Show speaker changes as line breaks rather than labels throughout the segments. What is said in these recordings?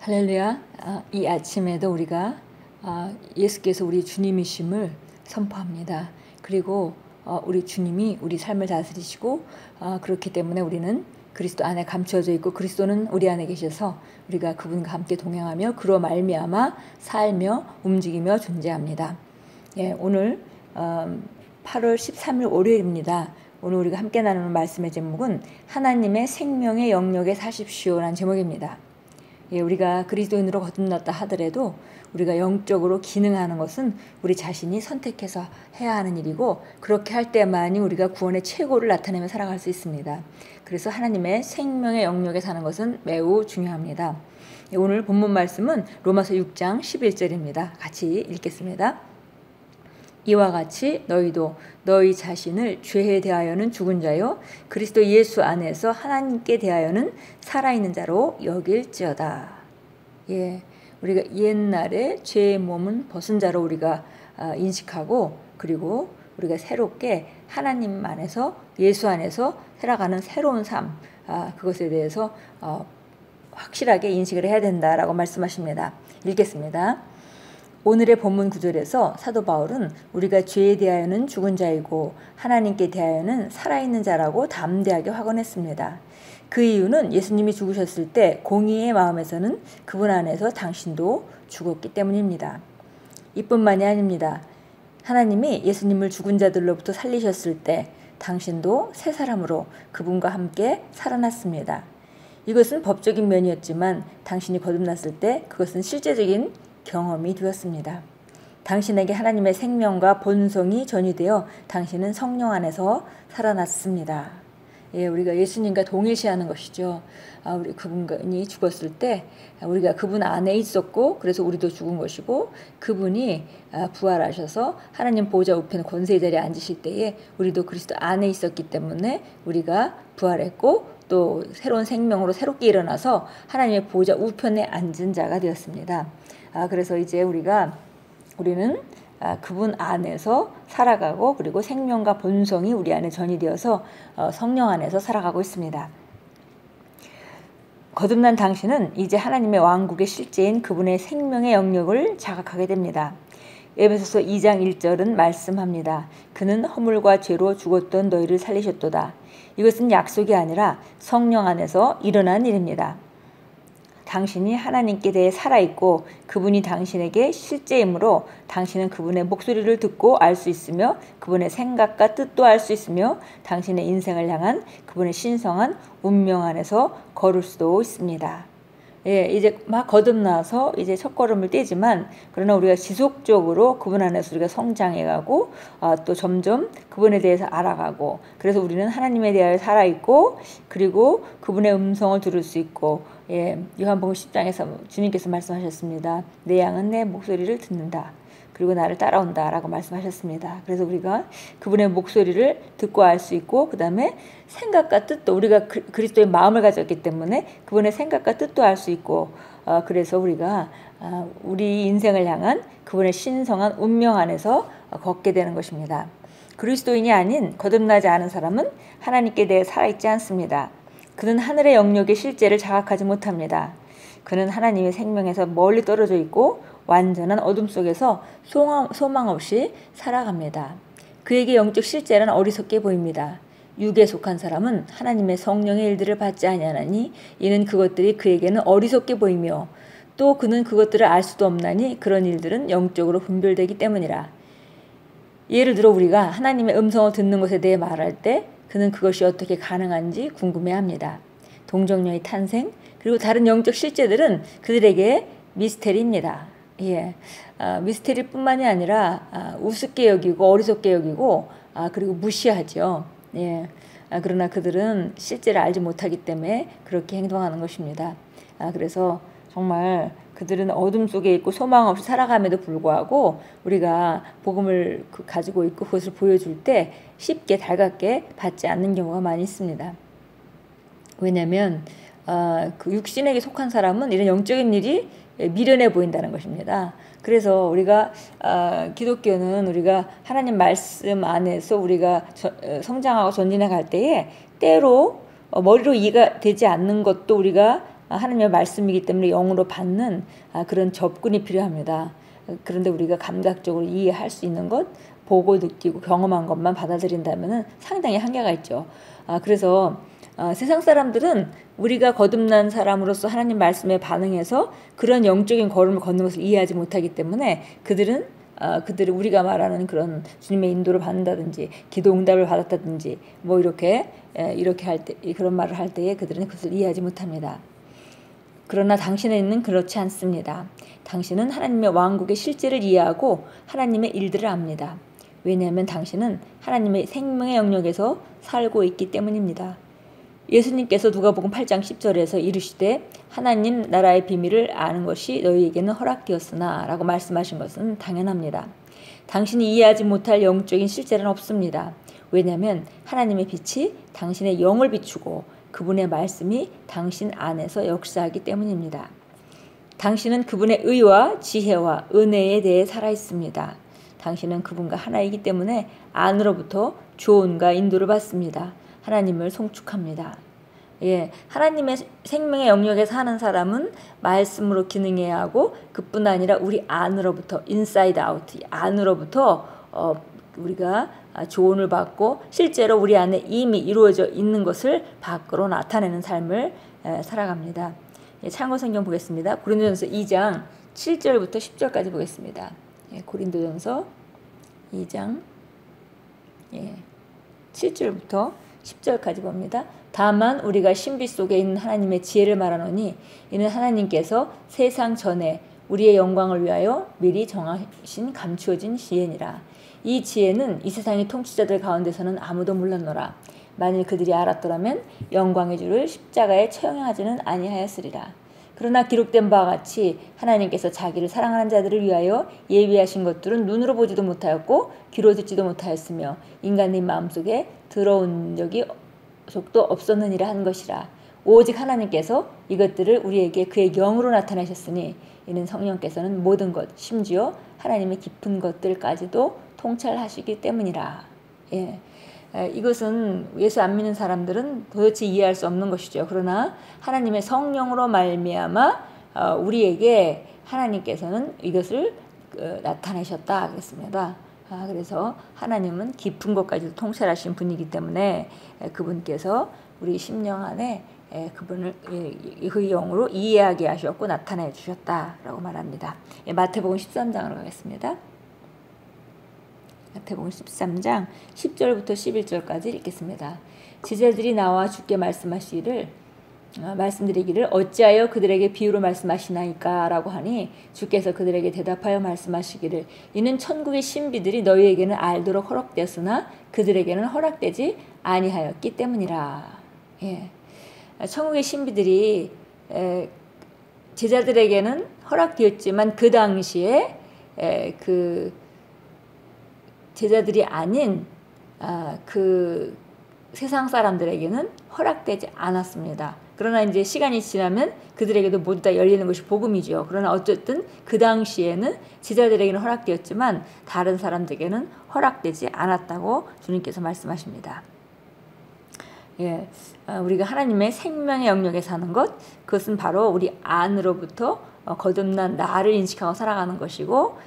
할렐루야. 이 아침에도 우리가 예수께서 우리 주님이심을 선포합니다. 그리고 우리 주님이 우리 삶을 다스리시고 그렇기 때문에 우리는 그리스도 안에 감추어져 있고 그리스도는 우리 안에 계셔서 우리가 그분과 함께 동행하며 그로 말미암아 살며 움직이며 존재합니다. 예, 오늘 8월 13일 월요일입니다. 오늘 우리가 함께 나누는 말씀의 제목은 하나님의 생명의 영역에 사십시오라는 제목입니다. 예, 우리가 그리스도인으로 거듭났다 하더라도 우리가 영적으로 기능하는 것은 우리 자신이 선택해서 해야 하는 일이고 그렇게 할 때만이 우리가 구원의 최고를 나타내며 살아갈 수 있습니다. 그래서 하나님의 생명의 영역에 사는 것은 매우 중요합니다. 예, 오늘 본문 말씀은 로마서 6장 11절입니다. 같이 읽겠습니다. 이와 같이 너희도 너희 자신을 죄에 대하여는 죽은 자요 그리스도 예수 안에서 하나님께 대하여는 살아있는 자로 여길지어다. 예, 우리가 옛날에 죄의 몸은 벗은 자로 우리가 인식하고 그리고 우리가 새롭게 하나님 안에서 예수 안에서 살아가는 새로운 삶 그것에 대해서 확실하게 인식을 해야 된다라고 말씀하십니다. 읽겠습니다. 오늘의 본문 구절에서 사도 바울은 우리가 죄에 대하여는 죽은 자이고 하나님께 대하여는 살아있는 자라고 담대하게 확언했습니다. 그 이유는 예수님이 죽으셨을 때 공의의 마음에서는 그분 안에서 당신도 죽었기 때문입니다. 이뿐만이 아닙니다. 하나님이 예수님을 죽은 자들로부터 살리셨을 때 당신도 새 사람으로 그분과 함께 살아났습니다. 이것은 법적인 면이었지만 당신이 거듭났을 때 그것은 실제적인 경험이 되었습니다. 당신에게 하나님의 생명과 본성이 전이되어 당신은 성령 안에서 살아났습니다. 예, 우리가 예수님과 동일시하는 것이죠. 우리 그분이 죽었을 때 우리가 그분 안에 있었고 그래서 우리도 죽은 것이고 그분이 부활하셔서 하나님 보좌 우편 권세의 자리에 앉으실 때에 우리도 그리스도 안에 있었기 때문에 우리가 부활했고 또 새로운 생명으로 새롭게 일어나서 하나님의 보좌 우편에 앉은 자가 되었습니다. 그래서 이제 우리는 그분 안에서 살아가고 그리고 생명과 본성이 우리 안에 전이되어서 성령 안에서 살아가고 있습니다. 거듭난 당신은 이제 하나님의 왕국의 실제인 그분의 생명의 영역을 자각하게 됩니다. 에베소서 2장 1절은 말씀합니다. 그는 허물과 죄로 죽었던 너희를 살리셨도다. 이것은 약속이 아니라 성령 안에서 일어난 일입니다. 당신이 하나님께 대해 살아있고 그분이 당신에게 실제이므로 당신은 그분의 목소리를 듣고 알 수 있으며 그분의 생각과 뜻도 알 수 있으며 당신의 인생을 향한 그분의 신성한 운명 안에서 걸을 수도 있습니다. 예, 이제 막 거듭나서 이제 첫걸음을 떼지만 그러나 우리가 지속적으로 그분 안에서 우리가 성장해가고 또 점점 그분에 대해서 알아가고 그래서 우리는 하나님에 대하여 살아있고 그리고 그분의 음성을 들을 수 있고 예, 요한복음 10장에서 주님께서 말씀하셨습니다. 내 양은 내 목소리를 듣는다. 그리고 나를 따라온다 라고 말씀하셨습니다. 그래서 우리가 그분의 목소리를 듣고 알 수 있고 그 다음에 생각과 뜻도 우리가 그리스도의 마음을 가졌기 때문에 그분의 생각과 뜻도 알 수 있고 그래서 우리가 우리 인생을 향한 그분의 신성한 운명 안에서 걷게 되는 것입니다. 그리스도인이 아닌 거듭나지 않은 사람은 하나님께 대해 살아있지 않습니다. 그는 하늘의 영역의 실제를 자각하지 못합니다. 그는 하나님의 생명에서 멀리 떨어져 있고 완전한 어둠 속에서 소망 없이 살아갑니다. 그에게 영적 실제는 어리석게 보입니다. 육에 속한 사람은 하나님의 성령의 일들을 받지 아니하나니 이는 그것들이 그에게는 어리석게 보이며 또 그는 그것들을 알 수도 없나니 그런 일들은 영적으로 분별되기 때문이라. 예를 들어 우리가 하나님의 음성을 듣는 것에 대해 말할 때 그는 그것이 어떻게 가능한지 궁금해합니다. 동정녀의 탄생 그리고 다른 영적 실제들은 그들에게 미스테리입니다. 예, 미스테리일 뿐만이 아니라 우습게 여기고 어리석게 여기고 그리고 무시하죠. 예, 그러나 그들은 실제를 알지 못하기 때문에 그렇게 행동하는 것입니다. 그래서 정말 그들은 어둠 속에 있고 소망 없이 살아감에도 불구하고 우리가 복음을 가지고 있고 그것을 보여줄 때 쉽게 달갑게 받지 않는 경우가 많이 있습니다. 왜냐하면 그 육신에게 속한 사람은 이런 영적인 일이 미련해 보인다는 것입니다. 그래서 우리가 기독교는 우리가 하나님 말씀 안에서 우리가 성장하고 전진해 갈 때에 때로 머리로 이해가 되지 않는 것도 우리가 하나님의 말씀이기 때문에 영으로 받는 그런 접근이 필요합니다. 그런데 우리가 감각적으로 이해할 수 있는 것, 보고 느끼고 경험한 것만 받아들인다면 상당히 한계가 있죠. 그래서 세상 사람들은 우리가 거듭난 사람으로서 하나님 말씀에 반응해서 그런 영적인 걸음을 걷는 것을 이해하지 못하기 때문에 그들은 우리가 말하는 그런 주님의 인도를 받는다든지 기도 응답을 받았다든지 뭐 이렇게 할 때, 그런 말을 할 때에 그들은 그것을 이해하지 못합니다. 그러나 당신에는 그렇지 않습니다. 당신은 하나님의 왕국의 실제를 이해하고 하나님의 일들을 압니다. 왜냐하면 당신은 하나님의 생명의 영역에서 살고 있기 때문입니다. 예수님께서 누가복음 8장 10절에서 이르시되 하나님 나라의 비밀을 아는 것이 너희에게는 허락되었으나 라고 말씀하신 것은 당연합니다. 당신이 이해하지 못할 영적인 실제는 없습니다. 왜냐하면 하나님의 빛이 당신의 영을 비추고 그분의 말씀이 당신 안에서 역사하기 때문입니다. 당신은 그분의 의와 지혜와 은혜에 대해 살아있습니다. 당신은 그분과 하나이기 때문에 안으로부터 조언과 인도를 받습니다. 하나님을 송축합니다. 하나님의 생명의 영역에 사는 사람은 말씀으로 기능해야 하고 그뿐 아니라 우리 안으로부터 인사이드 아웃 안으로부터 우리가 조언을 받고 실제로 우리 안에 이미 이루어져 있는 것을 밖으로 나타내는 삶을 살아갑니다. 참고성경 보겠습니다. 고린도전서 2장 7절부터 10절까지 보겠습니다. 고린도전서 2장 7절부터 10절까지 봅니다. 다만 우리가 신비 속에 있는 하나님의 지혜를 말하노니 이는 하나님께서 세상 전에 우리의 영광을 위하여 미리 정하신 감추어진 지혜니라. 이 지혜는 이 세상의 통치자들 가운데서는 아무도 몰랐노라. 만일 그들이 알았더라면 영광의 주를 십자가에 처형하지는 아니하였으리라. 그러나 기록된 바와 같이 하나님께서 자기를 사랑하는 자들을 위하여 예비하신 것들은 눈으로 보지도 못하였고 귀로 듣지도 못하였으며 인간의 마음속에 들어온 적도 없었느니라 한 것이라. 오직 하나님께서 이것들을 우리에게 그의 영으로 나타내셨으니 이는 성령께서는 모든 것 심지어 하나님의 깊은 것들까지도 통찰하시기 때문이라. 이것은 예수 안 믿는 사람들은 도대체 이해할 수 없는 것이죠. 그러나 하나님의 성령으로 말미암아 우리에게 하나님께서는 이것을 나타내셨다 그랬습니다. 그래서 하나님은 깊은 것까지도 통찰하신 분이기 때문에 그분께서 우리 심령 안에 그분을 그 영으로 이해하게 하셨고 나타내 주셨다라고 말합니다. 마태복음 13장으로 가겠습니다. 마태복음 13장 10절부터 11절까지 읽겠습니다. 제자들이 나와 주께 말씀드리기를 어찌하여 그들에게 비유로 말씀하시나이까 라고 하니 주께서 그들에게 대답하여 말씀하시기를 이는 천국의 신비들이 너희에게는 알도록 허락되었으나 그들에게는 허락되지 아니하였기 때문이라. 천국의 신비들이 제자들에게는 허락되었지만 그 당시에 그 제자들이 아닌 그 세상 사람들에게는 허락되지 않았습니다. 그러나 이제 시간이 지나면 그들에게도 모두 다 열리는 것이 복음이죠. 그러나 어쨌든 그 당시에는 제자들에게는 허락되었지만 다른 사람들에게는 허락되지 않았다고 주님께서 말씀하십니다. 우리가 하나님의 생명의 영역에 사는 것, 그것은 바로 우리 안으로부터 거듭난 나를 인식하고 살아가는 것이고,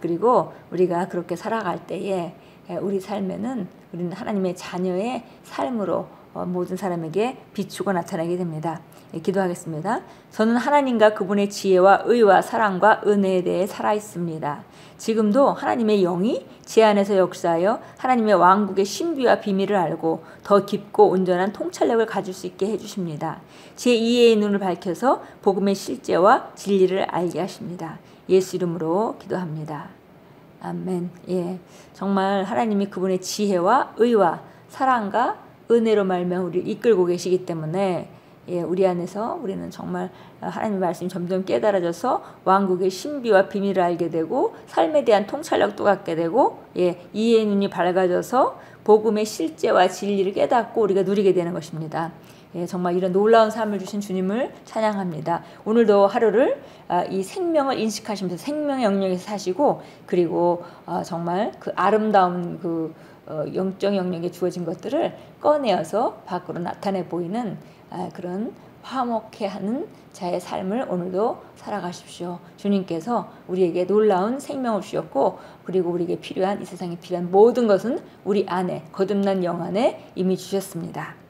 그리고 우리가 그렇게 살아갈 때에 우리 삶에는 우리는 하나님의 자녀의 삶으로 모든 사람에게 비추고 나타나게 됩니다. 기도하겠습니다. 저는 하나님과 그분의 지혜와 의와 사랑과 은혜에 대해 살아있습니다. 지금도 하나님의 영이 제 안에서 역사하여 하나님의 왕국의 신비와 비밀을 알고 더 깊고 온전한 통찰력을 가질 수 있게 해주십니다. 제 이해의 눈을 밝혀서 복음의 실제와 진리를 알게 하십니다. 예수 이름으로 기도합니다. 아멘. 정말 하나님이 그분의 지혜와 의와 사랑과 은혜로 말미암아 우리를 이끌고 계시기 때문에 우리 안에서 우리는 정말 하나님의 말씀이 점점 깨달아져서 왕국의 신비와 비밀을 알게 되고 삶에 대한 통찰력도 갖게 되고 이해의 눈이 밝아져서 복음의 실제와 진리를 깨닫고 우리가 누리게 되는 것입니다. 정말 이런 놀라운 삶을 주신 주님을 찬양합니다. 오늘도 하루를 이 생명을 인식하시면서 생명의 영역에서 사시고 그리고 정말 그 아름다운 그 영적 영역에 주어진 것들을 꺼내어서 밖으로 나타내 보이는 그런 화목해 하는 자의 삶을 오늘도 살아가십시오. 주님께서 우리에게 놀라운 생명을 주셨고, 그리고 우리에게 필요한, 이 세상에 필요한 모든 것은 우리 안에, 거듭난 영 안에 이미 주셨습니다.